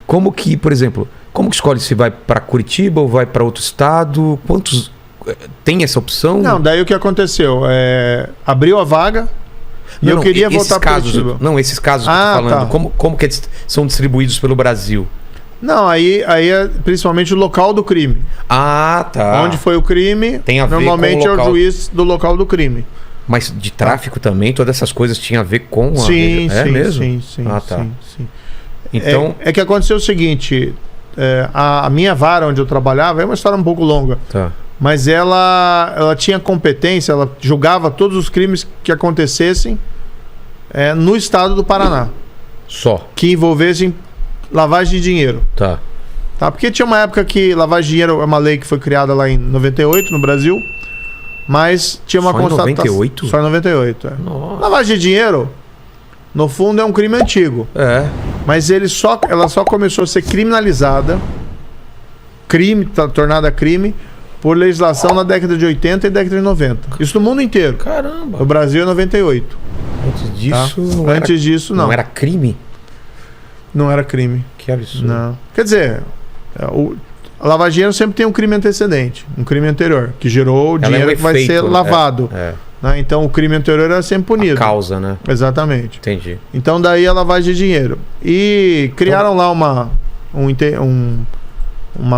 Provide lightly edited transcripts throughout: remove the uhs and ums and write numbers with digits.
Como que, por exemplo, como que escolhe se vai para Curitiba ou vai para outro estado? Quantos... Tem essa opção? Não, daí o que aconteceu? Abriu a vaga e eu queria voltar para Curitiba. Não, esses casos que eu tô falando. Tá. Como que são distribuídos pelo Brasil? Não, aí é principalmente o local do crime. Ah, tá. Onde foi o crime, tem a ver normalmente com o local. É o juiz do local do crime. Mas de tráfico também, todas essas coisas tinham a ver com a... Sim, mesmo? Sim. Ah, tá. Sim. Então... É que aconteceu o seguinte, a minha vara onde eu trabalhava, é uma história um pouco longa, tá. Mas ela tinha competência, ela julgava todos os crimes que acontecessem no estado do Paraná. Só? Que envolvessem lavagem de dinheiro. Tá. Porque tinha uma época que lavagem de dinheiro é uma lei que foi criada lá em 98 no Brasil, mas tinha uma constatação... Só em 98? Só em 98, Nossa. Lavagem de dinheiro, no fundo, é um crime antigo. Mas ela só começou a ser criminalizada, tornada crime, por legislação na década de 80 e década de 90. Isso no mundo inteiro. Caramba. No Brasil é 98. Antes disso... Tá? Antes disso, não. Não era crime? Não era crime. Que absurdo. Não. Quer dizer, a lavagem de dinheiro sempre tem um crime antecedente, um crime anterior, que gerou o dinheiro que vai ser lavado. Né? Então o crime anterior era sempre punido. A causa, né? Exatamente. Entendi. Então daí a lavagem de dinheiro. E criaram lá uma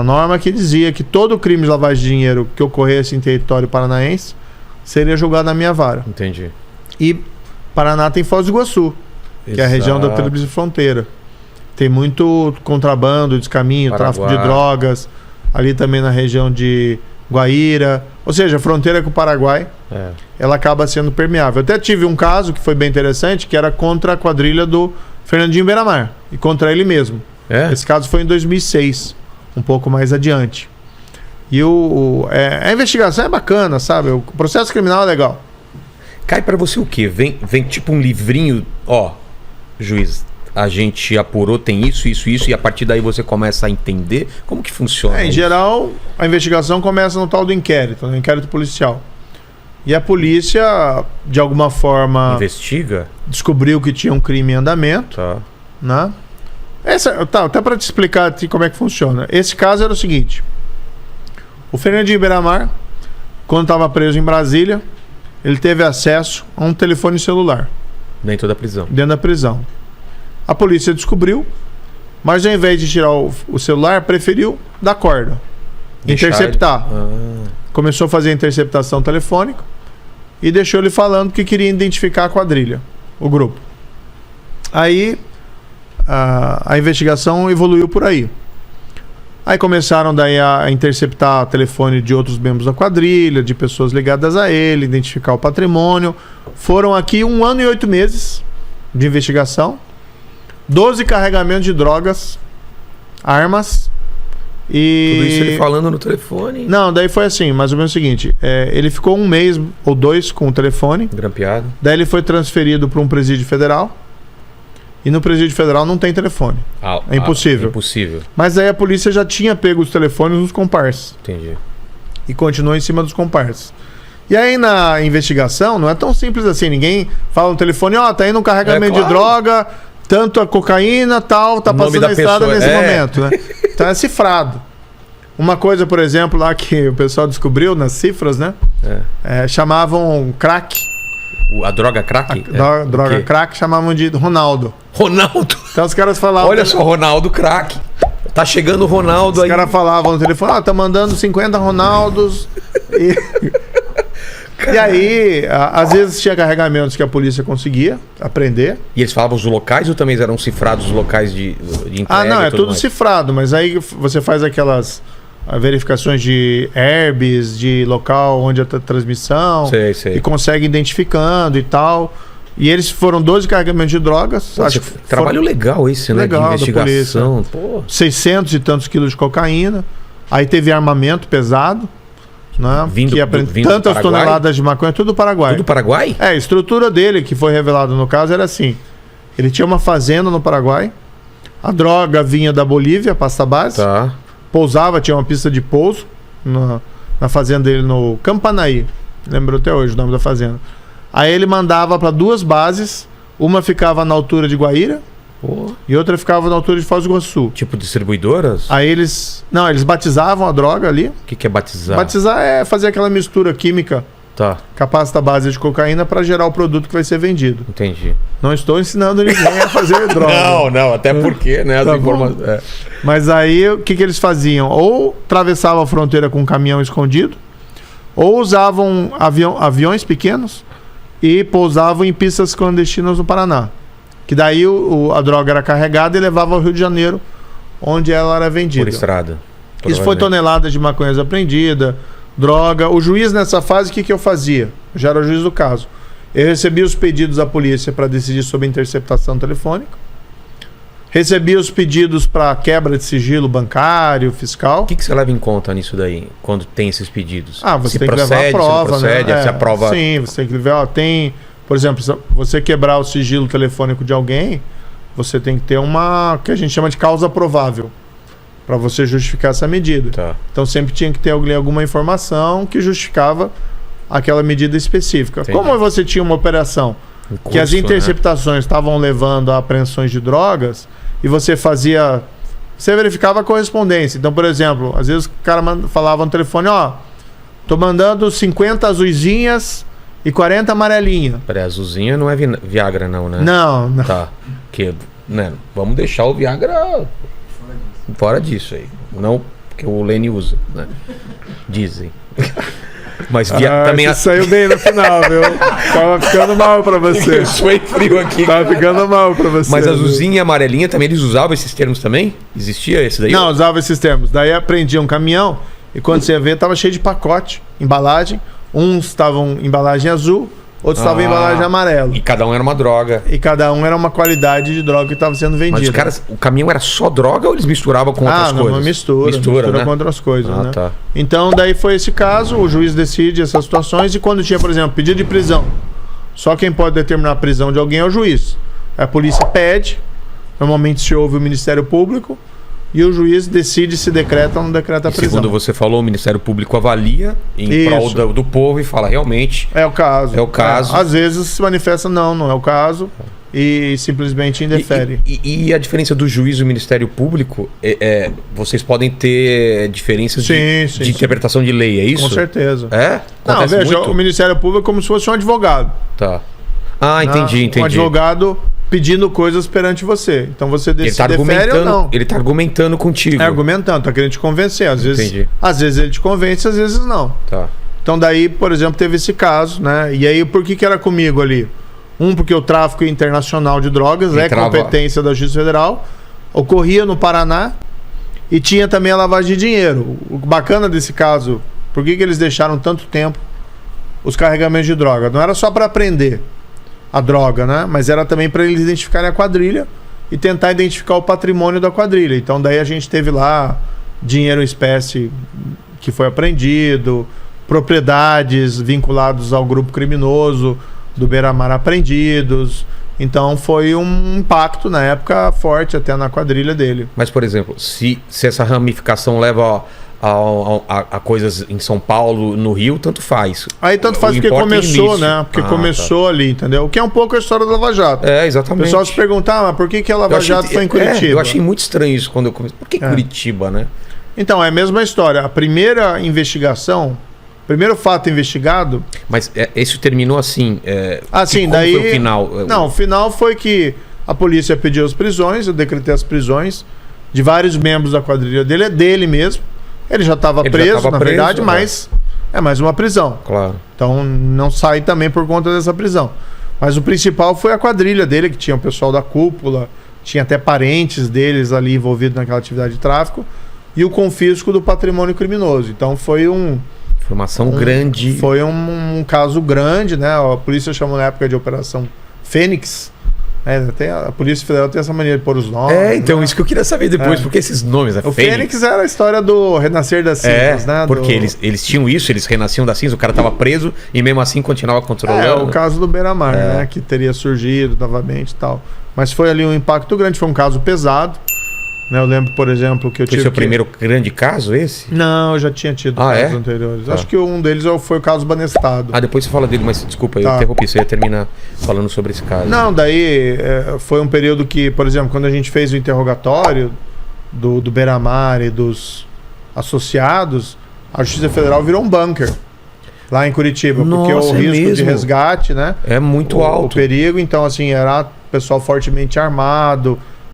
norma que dizia que todo crime de lavagem de dinheiro que ocorresse em território paranaense seria julgado na minha vara. Entendi. E Paraná tem Foz do Iguaçu, que é a região da tríplice fronteira. Tem muito contrabando, descaminho, tráfico de drogas. Ali também na região de Guaíra. Ou seja, a fronteira com o Paraguai, ela acaba sendo permeável. Eu até tive um caso que foi bem interessante, que era contra a quadrilha do Fernandinho Beiramar. E contra ele mesmo. Esse caso foi em 2006, um pouco mais adiante. E a investigação é bacana, sabe? O processo criminal é legal. Cai pra você o quê? Vem tipo um livrinho, juiz, a gente apurou, tem isso, e a partir daí você começa a entender como que funciona. Em geral, a investigação começa no tal do inquérito, no inquérito policial. E a polícia, de alguma forma... investiga? Descobriu que tinha um crime em andamento. Tá. Né? Até para te explicar como é que funciona. Esse caso era o seguinte. O Fernandinho Beiramar, quando estava preso em Brasília, ele teve acesso a um telefone celular. Dentro da prisão. Dentro da prisão. A polícia descobriu, mas ao invés de tirar o celular, preferiu dar corda. Interceptar. Começou a fazer a interceptação telefônica e deixou ele falando que queria identificar a quadrilha, o grupo. Aí a investigação evoluiu por aí. Aí começaram daí a interceptar telefone de outros membros da quadrilha, de pessoas ligadas a ele, identificar o patrimônio. Foram aqui 1 ano e 8 meses de investigação, 12 carregamentos de drogas, armas e... Tudo isso ele falando no telefone? Não, daí foi assim, mais ou menos o seguinte, ele ficou 1 mês ou 2 com o telefone. Grampeado. Daí ele foi transferido para um presídio federal. E no presídio federal não tem telefone. É impossível. Impossível. Mas aí a polícia já tinha pego os telefones dos comparsas. Entendi. E continuou em cima dos comparsas. E aí na investigação não é tão simples assim. Ninguém fala no telefone, tá indo um carregamento de droga, tanto a cocaína, tal, tá passando na estrada nesse momento, né? Então é cifrado. Uma coisa, por exemplo, lá que o pessoal descobriu nas cifras, né? Chamavam crack. A droga crack? A droga crack chamavam de Ronaldo. Ronaldo? Então os caras falavam... Olha só, Ronaldo crack. Tá chegando o Ronaldo aí. Os caras falavam no telefone, tá mandando 50 Ronaldos. E aí, às vezes tinha carregamentos que a polícia conseguia aprender. E eles falavam os locais ou também eram cifrados os locais de entrega? Não, é tudo cifrado, mas aí você faz aquelas... verificações de herbes, de local onde a transmissão, sei. E consegue identificando e tal. E eles foram 12 carregamentos de drogas. Trabalho legal esse, né? Legal, de investigação. Pô. 600 e tantos quilos de cocaína. Aí teve armamento pesado, né? Vindo tantas toneladas de maconha, tudo do Paraguai. Tudo do Paraguai? A estrutura dele, que foi revelada no caso, era assim. Ele tinha uma fazenda no Paraguai. A droga vinha da Bolívia, pasta base. Tá. Pousava, tinha uma pista de pouso na fazenda dele no Campanaí. Lembro até hoje o nome da fazenda. Aí ele mandava para 2 bases. Uma ficava na altura de Guaíra Pô. e outra ficava na altura de Foz do Iguaçu. Tipo distribuidoras? Aí eles batizavam a droga ali. O que é batizar? Batizar é fazer aquela mistura química Tá, capaz da base de cocaína para gerar o produto que vai ser vendido. entendi. Não estou ensinando ninguém a fazer droga. Não, até porque, né? As Tá informações. É. Mas aí o que eles faziam? Ou atravessavam a fronteira com um caminhão escondido, ou usavam aviões pequenos e pousavam em pistas clandestinas no Paraná. Que daí a droga era carregada e levava ao Rio de Janeiro, onde ela era vendida. Por estrada. Isso foi toneladas de maconhas apreendida, droga. O juiz nessa fase, o que eu fazia? Eu já era o juiz do caso. Eu recebia os pedidos da polícia para decidir sobre a interceptação telefônica. Recebia os pedidos para quebra de sigilo bancário, fiscal. O que você leva em conta nisso daí, quando tem esses pedidos? Você se tem procede, que levar a prova, se não procede, né? se aprova... Sim, você tem que levar... Por exemplo, se você quebrar o sigilo telefônico de alguém, você tem que ter uma... que a gente chama de causa provável, para você justificar essa medida. Tá. Então sempre tinha que ter alguma informação que justificava aquela medida específica. Entendi. Como você tinha uma operação que as interceptações estavam levando a apreensões de drogas e você verificava a correspondência. Então, por exemplo, às vezes o cara falava no telefone, tô mandando 50 azuizinhas e 40 amarelinhas. Peraí, azulzinha não é Viagra não, né? Não. Tá. Que, né, vamos deixar o Viagra fora disso aí. Não que o Lene usa, né? Dizem. Mas também... Você saiu bem no final, viu? Tava ficando mal pra você. Eu suei frio aqui. Tava ficando mal pra você. Mas azulzinha e amarelinha também, eles usavam esses termos também? Existia esse daí? Não, usava esses termos. Daí aprendia um caminhão e quando você ia ver, tava cheio de pacote, embalagem. Uns estavam em embalagem azul, outros estavam em embalagem amarela. E cada um era uma droga. E cada um era uma qualidade de droga que estava sendo vendida. Mas os caras, o caminhão era só droga ou eles misturavam com outras coisas? Uma mistura, né? com outras coisas, né? Tá. Então, daí foi esse caso, o juiz decide essas situações e quando tinha, por exemplo, pedido de prisão, só quem pode determinar a prisão de alguém é o juiz. A polícia pede, normalmente se ouve o Ministério Público, e o juiz decide se decreta ou não decreta a prisão. Segundo você falou, o Ministério Público avalia em prol do povo e fala, realmente... É o caso. É o caso. Às vezes se manifesta, não é o caso, e simplesmente indefere. E a diferença do juiz e o Ministério Público, vocês podem ter diferenças de interpretação de lei, é isso? Com certeza. É? Não, veja, o Ministério Público é como se fosse um advogado. Tá. Ah, entendi. Um advogado pedindo coisas perante você. Então você decide defere ou não. Ele tá argumentando contigo. É argumentando, tá querendo te convencer. Às vezes ele te convence, às vezes não. Tá. Então daí, por exemplo, teve esse caso, né? E aí, por que era comigo ali? Porque o tráfico internacional de drogas é competência da Justiça Federal, ocorria no Paraná e tinha também a lavagem de dinheiro. O bacana desse caso, por que eles deixaram tanto tempo os carregamentos de droga? Não era só para prender a droga, né? Mas era também para eles identificarem a quadrilha e tentar identificar o patrimônio da quadrilha. Então daí a gente teve lá dinheiro em espécie que foi apreendido, propriedades vinculadas ao grupo criminoso do Beira-Mar apreendidos. Então foi um impacto na época forte até na quadrilha dele. Mas, por exemplo, se essa ramificação leva a coisas em São Paulo, no Rio, tanto faz. Aí tanto faz porque começou, né? Porque começou ali, entendeu? O que é um pouco a história da Lava Jato. É, exatamente. O pessoal se perguntar, mas por que a Lava Jato foi em Curitiba? Eu achei muito estranho isso quando eu comecei. Por que Curitiba, né? Então, é a mesma história. A primeira investigação, primeiro fato investigado... Mas isso terminou assim? Sim, daí... Foi o final? Não, o final foi que a polícia pediu as prisões, eu decretei as prisões de vários membros da quadrilha dele, é dele mesmo. Ele já estava preso, na verdade, mas é mais uma prisão. Claro. Então não sai também por conta dessa prisão. Mas o principal foi a quadrilha dele, que tinha o pessoal da cúpula, tinha até parentes deles ali envolvidos naquela atividade de tráfico, e o confisco do patrimônio criminoso. Então foi informação grande. Foi um caso grande, né? A polícia chamou na época de Operação Fênix. A Polícia Federal tem essa maneira de pôr os nomes. Então, né? Isso que eu queria saber depois, porque esses nomes, o Fênix era a história do renascer das cinzas, né? Porque eles tinham isso, eles renasciam das cinzas, o cara estava preso e mesmo assim continuava controlando. O caso do Beira-Mar, né? Que teria surgido novamente e tal. Mas foi ali um impacto grande, foi um caso pesado. Né? Eu lembro, por exemplo, que eu Foi tive. seu primeiro grande caso esse? Não, eu já tinha tido casos anteriores. Tá. Acho que um deles foi o caso Banestado. Depois você fala dele, mas desculpa, eu interrompi. Você ia terminar falando sobre esse caso. Não, daí foi um período que, por exemplo, quando a gente fez o interrogatório do Beira-Mar e dos associados, a Justiça Federal virou um bunker lá em Curitiba. Porque o risco de resgate, né? É muito alto. O perigo, então, assim, era pessoal fortemente armado.